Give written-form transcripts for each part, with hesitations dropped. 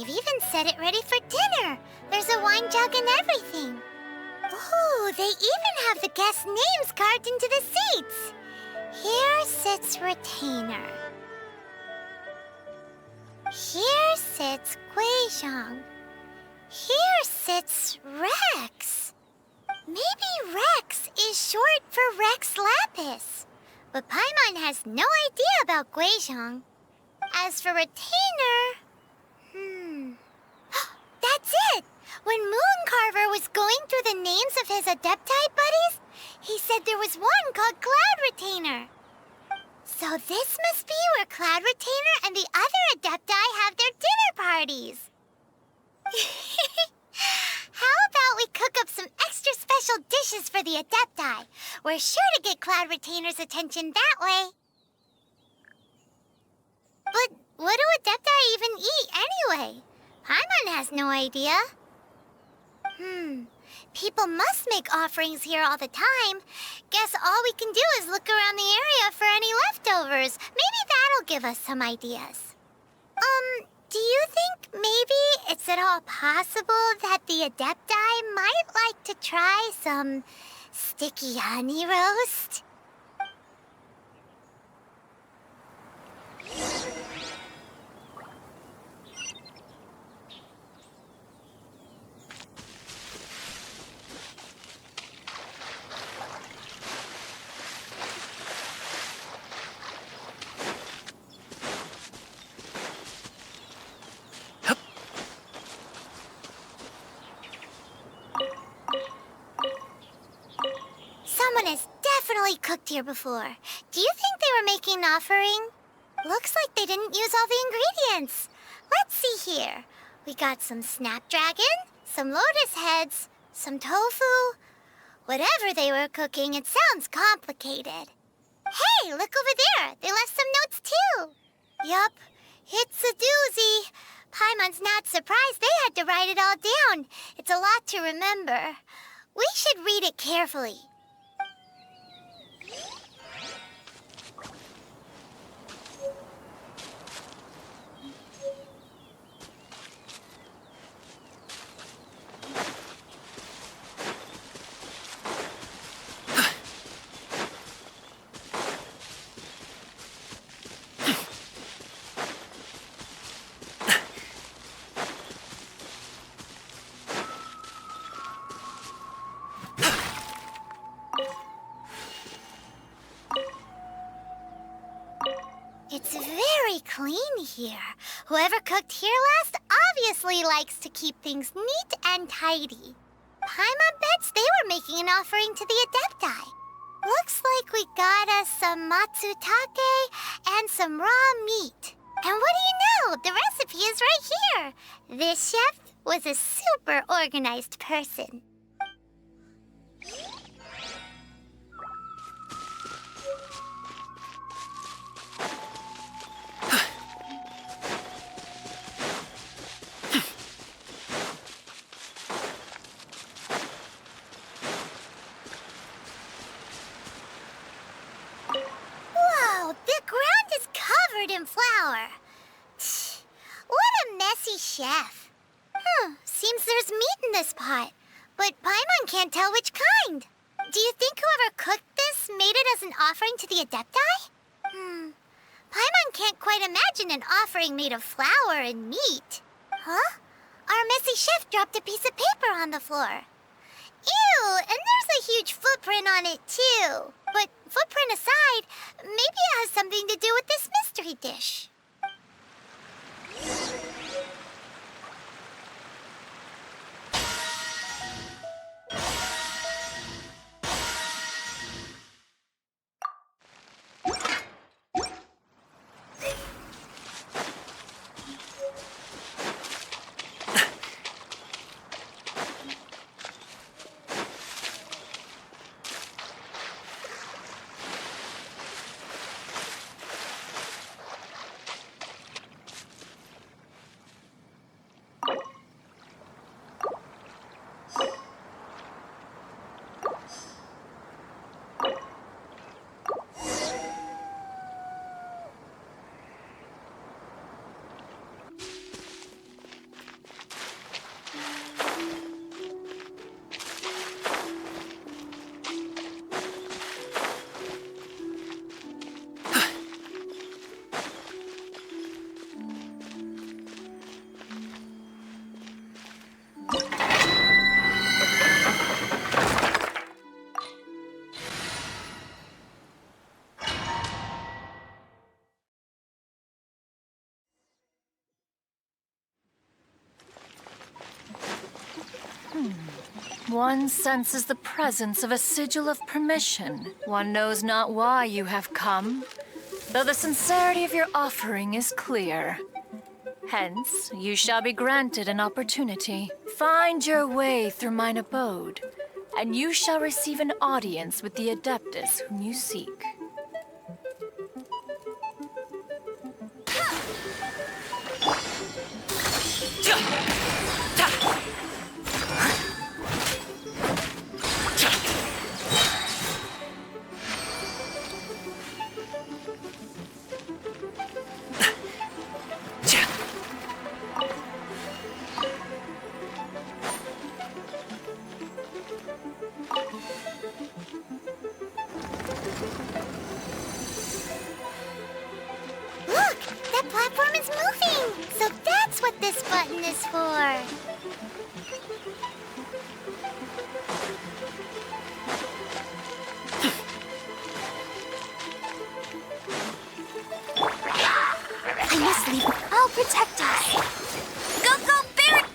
They've even set it ready for dinner. There's a wine jug and everything. Ooh, they even have the guests' names carved into the seats. Here sits Retainer. Here sits Guizhong. Here sits Rex. Maybe Rex is short for Rex Lapis. But Paimon has no idea about Guizhong. As for Retainer... That's it! When Mooncarver was going through the names of his Adepti buddies, he said there was one called Cloud Retainer. So this must be where Cloud Retainer and the other Adepti have their dinner parties. How about we cook up some extra special dishes for the Adepti? We're sure to get Cloud Retainer's attention that way. But what do Adepti even eat anyway? Paimon has no idea. People must make offerings here all the time. Guess all we can do is look around the area for any leftovers. Maybe that'll give us some ideas. Do you think maybe it's at all possible that the Adepti might like to try some sticky honey roast? Someone has definitely cooked here before. Do you think they were making an offering? Looks like they didn't use all the ingredients. Let's see here. We got some snapdragon, some lotus heads, some tofu. Whatever they were cooking, it sounds complicated. Hey, look over there. They left some notes too. Yup, it's a doozy. Paimon's not surprised they had to write it all down. It's a lot to remember. We should read it carefully. It's very clean here. Whoever cooked here last obviously likes to keep things neat and tidy. Paimon bets they were making an offering to the Adepti. Looks like we got us some matsutake and some raw meat. And what do you know? The recipe is right here. This chef was a super organized person. In flour. What a messy chef. Seems there's meat in this pot, but Paimon can't tell which kind. Do you think whoever cooked this made it as an offering to the Adepti? Paimon can't quite imagine an offering made of flour and meat. Huh? Our messy chef dropped a piece of paper on the floor. Ew, and there's a huge footprint on it too. But footprint aside, maybe it has something to do with this mystery dish. One senses the presence of a sigil of permission. One knows not why you have come, though the sincerity of your offering is clear. Hence, you shall be granted an opportunity. Find your way through mine abode, and you shall receive an audience with the Adeptus whom you seek. Look! That platform is moving! So that's what this button is for! I must leave. I'll protect us! Go, go, Barret!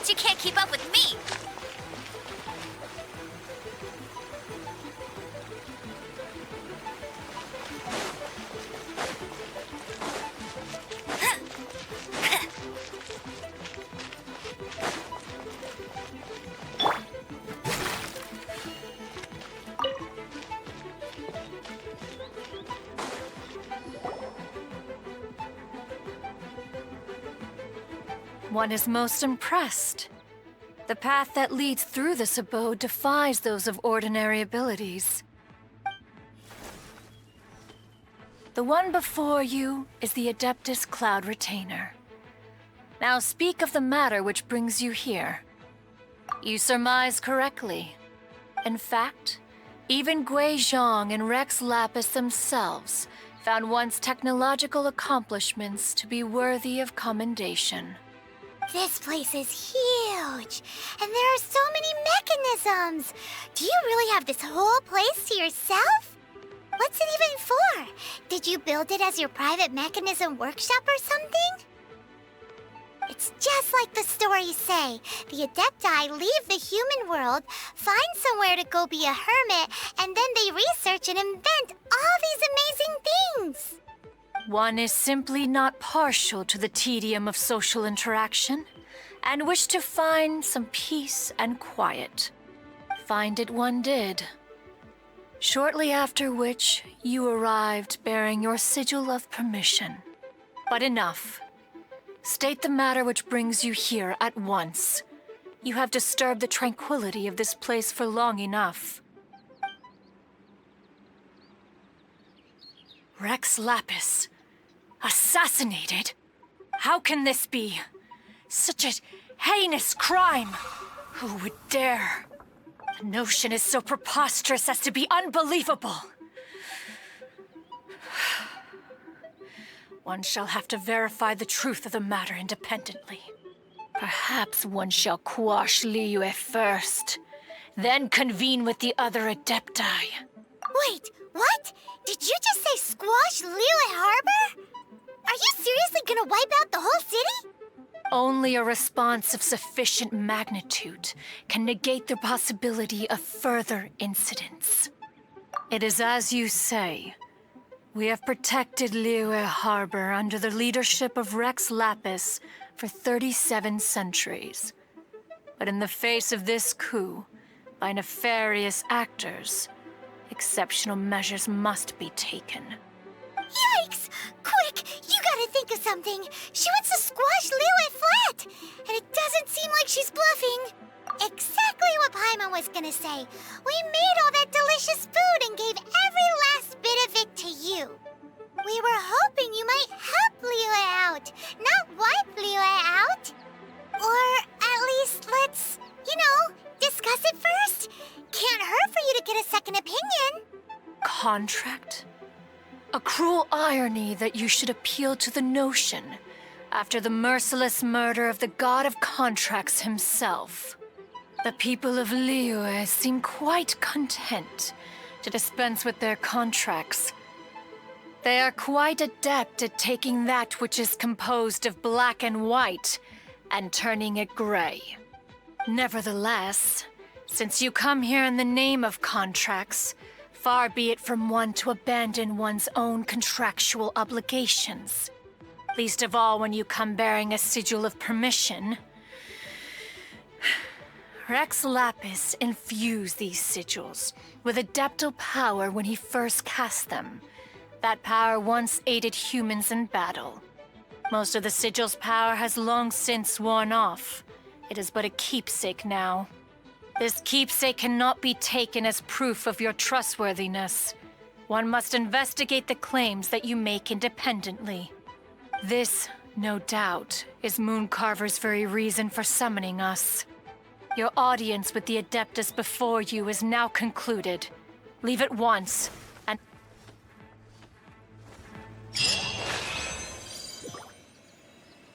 since you can't keep up with me. One is most impressed. The path that leads through this abode defies those of ordinary abilities. The one before you is the Adeptus Cloud Retainer. Now speak of the matter which brings you here. You surmise correctly. In fact, even Gui Zhang and Rex Lapis themselves found one's technological accomplishments to be worthy of commendation. This place is huge, and there are so many mechanisms. Do you really have this whole place to yourself? What's it even for? Did you build it as your private mechanism workshop or something? It's just like the stories say. The Adepti leave the human world, find somewhere to go be a hermit, and then they research and invent all these amazing things. One is simply not partial to the tedium of social interaction, and wished to find some peace and quiet. Find it one did. Shortly after which, you arrived bearing your sigil of permission. But enough. State the matter which brings you here at once. You have disturbed the tranquility of this place for long enough. Rex Lapis. Assassinated? How can this be? Such a heinous crime! Who would dare? The notion is so preposterous as to be unbelievable. One shall have to verify the truth of the matter independently. Perhaps one shall quash Liyue first, then convene with the other Adepti. Wait, what? Did you just say squash Liyue Harbor? Are you seriously gonna wipe out the whole city? Only a response of sufficient magnitude can negate the possibility of further incidents. It is as you say. We have protected Liyue Harbor under the leadership of Rex Lapis for 37 centuries. But in the face of this coup, by nefarious actors, exceptional measures must be taken. Yikes! Quick, you gotta think of something. She wants to squash Liyue flat, and it doesn't seem like she's bluffing. Exactly what Paimon was gonna say. We made all that delicious food and gave every last bit of it to you. We were hoping you might help Liyue out, not wipe Liyue out. Or at least let's, discuss it first. Can't hurt for you to get a second opinion. Contract? A cruel irony that you should appeal to the notion after the merciless murder of the god of contracts himself. The people of Liyue seem quite content to dispense with their contracts. They are quite adept at taking that which is composed of black and white and turning it gray. Nevertheless, since you come here in the name of contracts, far be it from one to abandon one's own contractual obligations. Least of all when you come bearing a sigil of permission. Rex Lapis infused these sigils with adeptal power when he first cast them. That power once aided humans in battle. Most of the sigil's power has long since worn off. It is but a keepsake now. This keepsake cannot be taken as proof of your trustworthiness. One must investigate the claims that you make independently. This, no doubt, is Mooncarver's very reason for summoning us. Your audience with the Adeptus before you is now concluded. Leave at once.